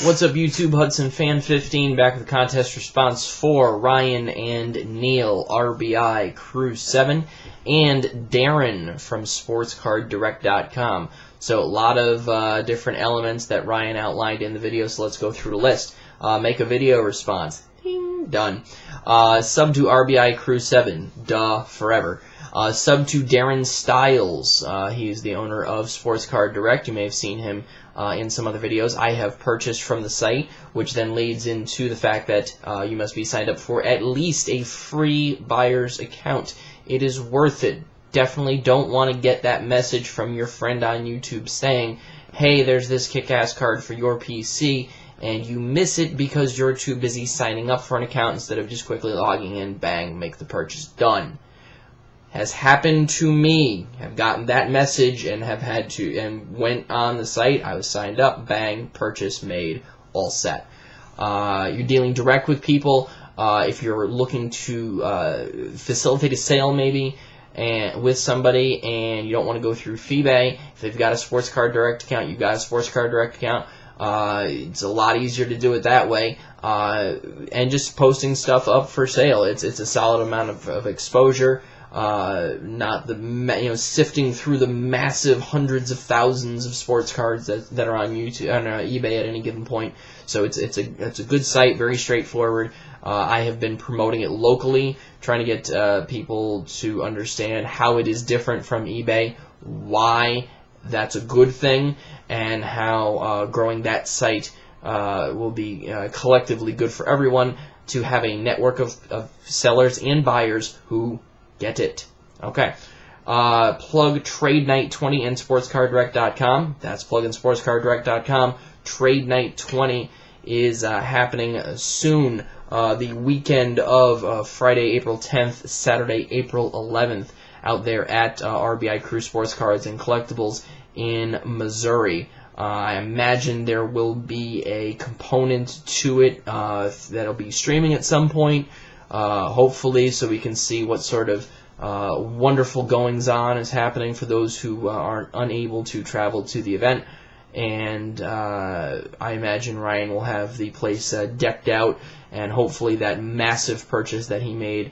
What's up, YouTube? Hudson Fan 15 back with the contest response for Ryan and Neil, RBIcru7, and Darren from SportsCardDirect.com. So a lot of different elements that Ryan outlined in the video, so let's go through the list. Make a video response. Ding, done. Sub to RBIcru7. Duh, forever. Sub to Darren Stiles. He is the owner of Sports Card Direct. You may have seen him in some other videos. I have purchased from the site, which then leads into the fact that you must be signed up for at least a free buyer's account. It is worth it. Definitely don't want to get that message from your friend on YouTube saying, hey, there's this kick-ass card for your PC, and you miss it because you're too busy signing up for an account instead of just quickly logging in, bang, make the purchase, done. Has happened to me. Have gotten that message and have had to, and went on the site, I was signed up, bang, purchase made, all set. You're dealing direct with people. If you're looking to facilitate a sale maybe with somebody and you don't want to go through eBay, if they've got a Sports Card Direct account, you've got a Sports Card Direct account, it's a lot easier to do it that way, and just posting stuff up for sale. It's a solid amount of exposure. Not the sifting through the massive hundreds of thousands of sports cards that are on YouTube on eBay at any given point. So it's a good site, very straightforward. I have been promoting it locally, trying to get people to understand how it is different from eBay, why that's a good thing, and how growing that site will be collectively good for everyone to have a network of sellers and buyers who get it. Okay. Plug Trade Night 20 and SportsCardDirect.com. That's plug in SportsCardDirect.com. Trade Night 20 is happening soon. The weekend of Friday, April 10th, Saturday, April 11th, out there at RBIcru Sports Cards and Collectibles in Missouri. I imagine there will be a component to it that'll be streaming at some point. Hopefully, so we can see what sort of wonderful goings-on is happening for those who aren't unable to travel to the event. And I imagine Ryan will have the place decked out, and hopefully that massive purchase that he made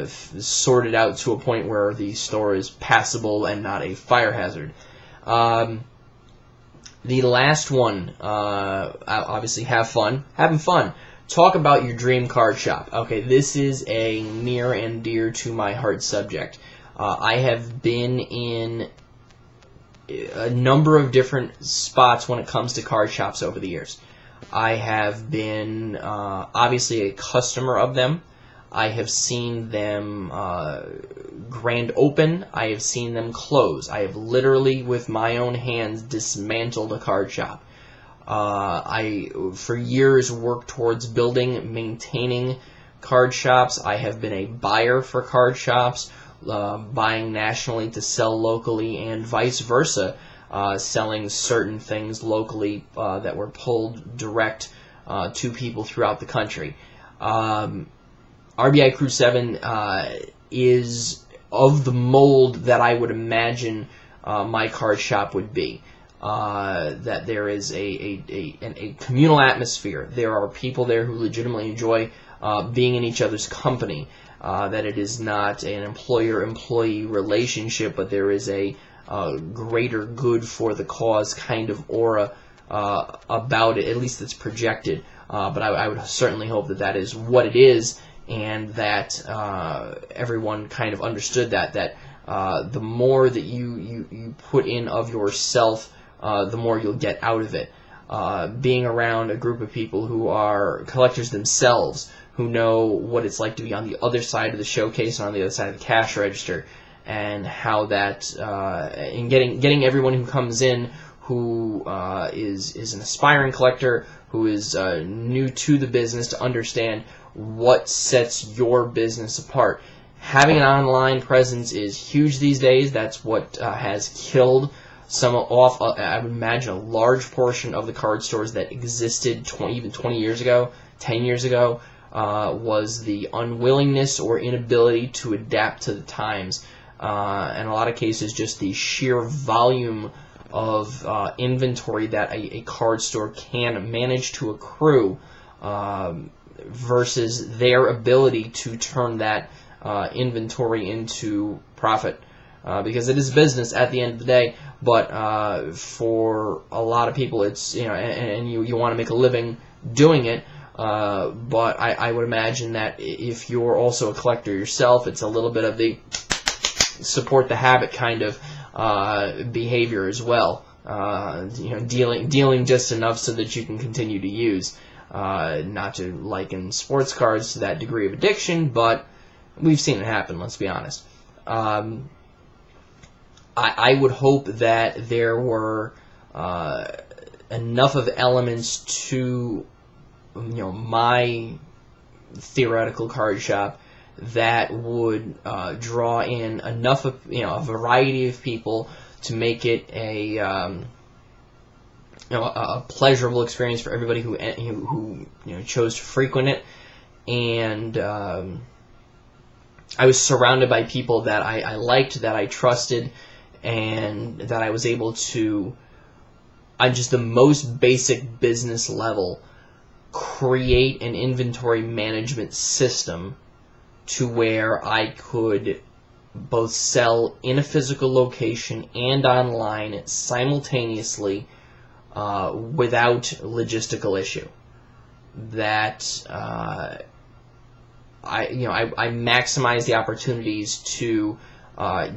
sorted out to a point where the store is passable and not a fire hazard. The last one, obviously having fun. Talk about your dream card shop. Okay, this is a near and dear to my heart subject. I have been in a number of different spots when it comes to card shops over the years. I have been obviously a customer of them. I have seen them grand open. I have seen them close. I have literally, with my own hands, dismantled a card shop. I, for years, worked towards building, maintaining card shops. I have been a buyer for card shops, buying nationally to sell locally, and vice versa, selling certain things locally that were pulled direct to people throughout the country. RBIcru7 is of the mold that I would imagine my card shop would be. That there is a communal atmosphere. There are people there who legitimately enjoy being in each other's company. That it is not an employer-employee relationship, but there is a greater good for the cause kind of aura about it. At least it's projected. But I would certainly hope that that is what it is, and that everyone kind of understood that the more that you put in of yourself, the more you'll get out of it. Being around a group of people who are collectors themselves, who know what it's like to be on the other side of the showcase and on the other side of the cash register, and how that, and getting everyone who comes in who is an aspiring collector, who is new to the business, to understand what sets your business apart. Having an online presence is huge these days. That's what has killed I would imagine, a large portion of the card stores that existed even 20 years ago, 10 years ago, was the unwillingness or inability to adapt to the times. In a lot of cases, just the sheer volume of inventory that a card store can manage to accrue versus their ability to turn that inventory into profit. Because it is business at the end of the day, but for a lot of people, it's, and you want to make a living doing it. But I would imagine that if you're also a collector yourself, it's a little bit of the support the habit kind of behavior as well. Dealing just enough so that you can continue to use. Not to liken sports cards to that degree of addiction, but we've seen it happen. Let's be honest. I would hope that there were enough of elements to my theoretical card shop that would draw in enough of a variety of people to make it a pleasurable experience for everybody who chose to frequent it. And I was surrounded by people that I liked, that I trusted, and that I was able to, on just the most basic business level, create an inventory management system to where I could both sell in a physical location and online simultaneously without logistical issue. That I maximize the opportunities to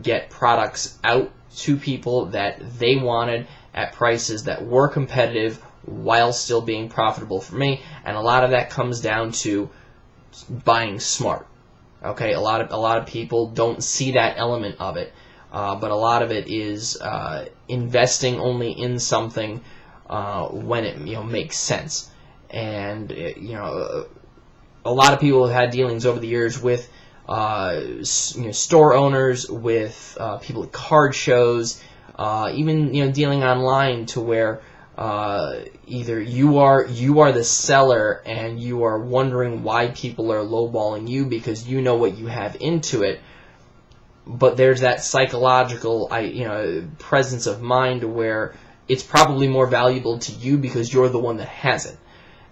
get products out to people that they wanted at prices that were competitive while still being profitable for me. And a lot of that comes down to buying smart. Okay, a lot of people don't see that element of it, but a lot of it is investing only in something when it makes sense. And a lot of people have had dealings over the years with store owners, with people at card shows, even dealing online to where either you are the seller and you are wondering why people are lowballing you because you know what you have into it, but there's that psychological presence of mind where it's probably more valuable to you because you're the one that has it.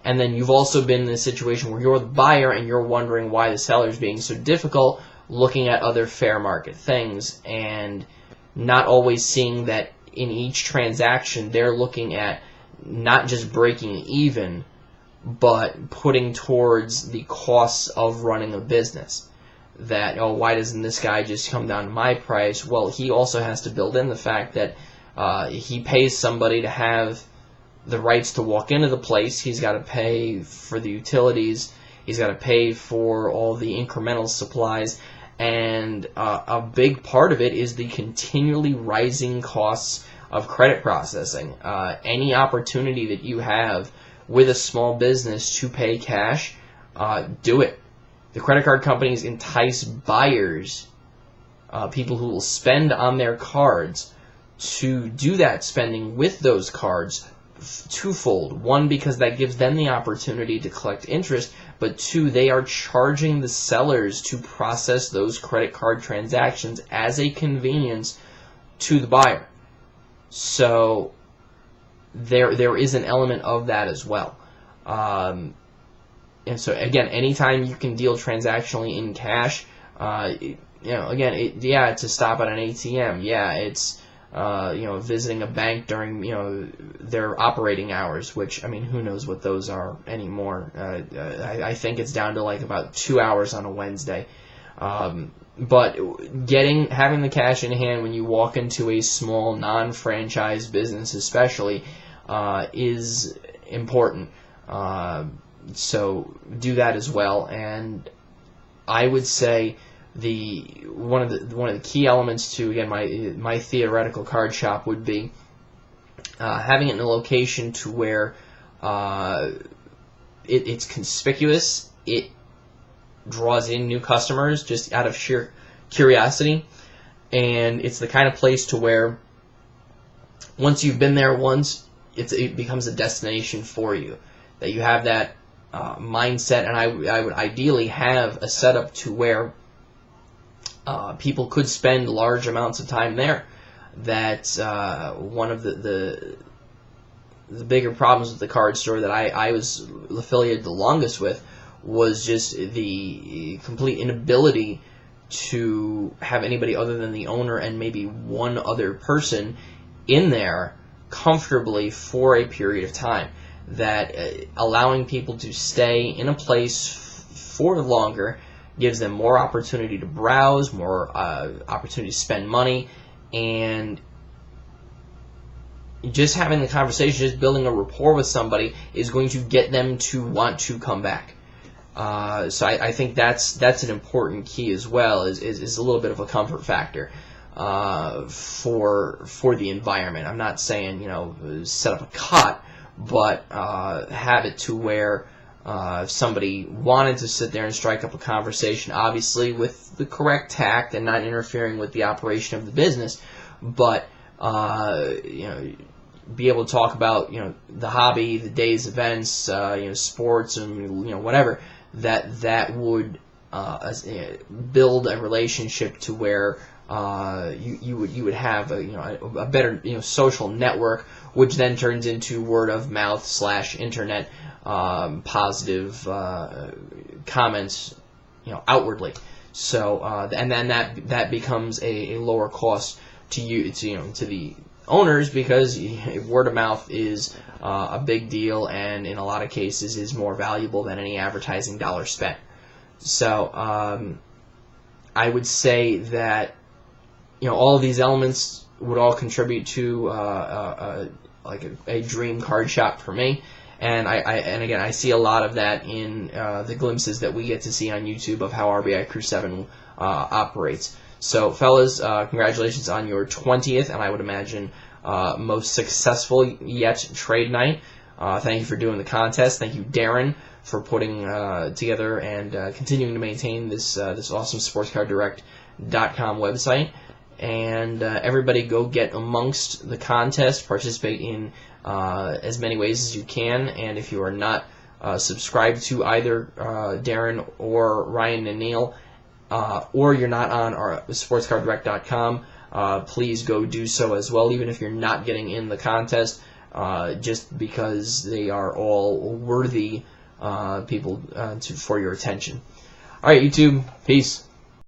And then you've also been in a situation where you're the buyer and you're wondering why the seller's being so difficult, looking at other fair market things and not always seeing that in each transaction they're looking at not just breaking even, but putting towards the costs of running a business. That, why doesn't this guy just come down to my price? Well, he also has to build in the fact that he pays somebody to have the rights to walk into the place. He's got to pay for the utilities. He's got to pay for all the incremental supplies. And a big part of it is the continually rising costs of credit processing. Any opportunity that you have with a small business to pay cash, do it. The credit card companies entice buyers, people who will spend on their cards, to do that spending with those cards twofold. One, because that gives them the opportunity to collect interest, but two, they are charging the sellers to process those credit card transactions as a convenience to the buyer. So there is an element of that as well. And so again, anytime you can deal transactionally in cash, it's a stop at an ATM. Yeah, it's visiting a bank during their operating hours, which who knows what those are anymore. I think it's down to like about 2 hours on a Wednesday. But having the cash in hand when you walk into a small non-franchise business especially is important. So do that as well. And I would say one of the key elements to, again, my theoretical card shop would be having it in a location to where it's conspicuous. It draws in new customers just out of sheer curiosity, and it's the kind of place to where once you've been there once, it becomes a destination for you. That you have that mindset, and I would ideally have a setup to where people could spend large amounts of time there. that one of the bigger problems with the card store that I was affiliated the longest with was just the complete inability to have anybody other than the owner and maybe one other person in there comfortably for a period of time. That allowing people to stay in a place for longer gives them more opportunity to browse, more opportunity to spend money, and just having the conversation, just building a rapport with somebody is going to get them to want to come back. So I think that's an important key as well, is a little bit of a comfort factor for the environment. I'm not saying, you know, set up a cot, but have it to where if somebody wanted to sit there and strike up a conversation, obviously with the correct tact and not interfering with the operation of the business, but you know, be able to talk about, you know, the hobby, the day's events, you know, sports, and, you know, whatever, that would build a relationship to where you would have a better, you know, social network, which then turns into word of mouth / internet positive comments, you know, outwardly. So and then that becomes a lower cost to you, to the owners, because word of mouth is a big deal, and in a lot of cases is more valuable than any advertising dollar spent. So I would say that, you know, all of these elements would all contribute to like a dream card shop for me. And and again, I see a lot of that in the glimpses that we get to see on YouTube of how RBIcru7 operates. So, fellas, congratulations on your 20th, and I would imagine most successful yet trade night. Thank you for doing the contest. Thank you, Darren, for putting together and continuing to maintain this awesome SportsCardDirect.com website. And everybody go get amongst the contest, participate in as many ways as you can, and if you are not subscribed to either Darren or Ryan and Neil, or you're not on our SportsCardDirect.com, please go do so as well, even if you're not getting in the contest, just because they are all worthy people for your attention. All right, YouTube, peace.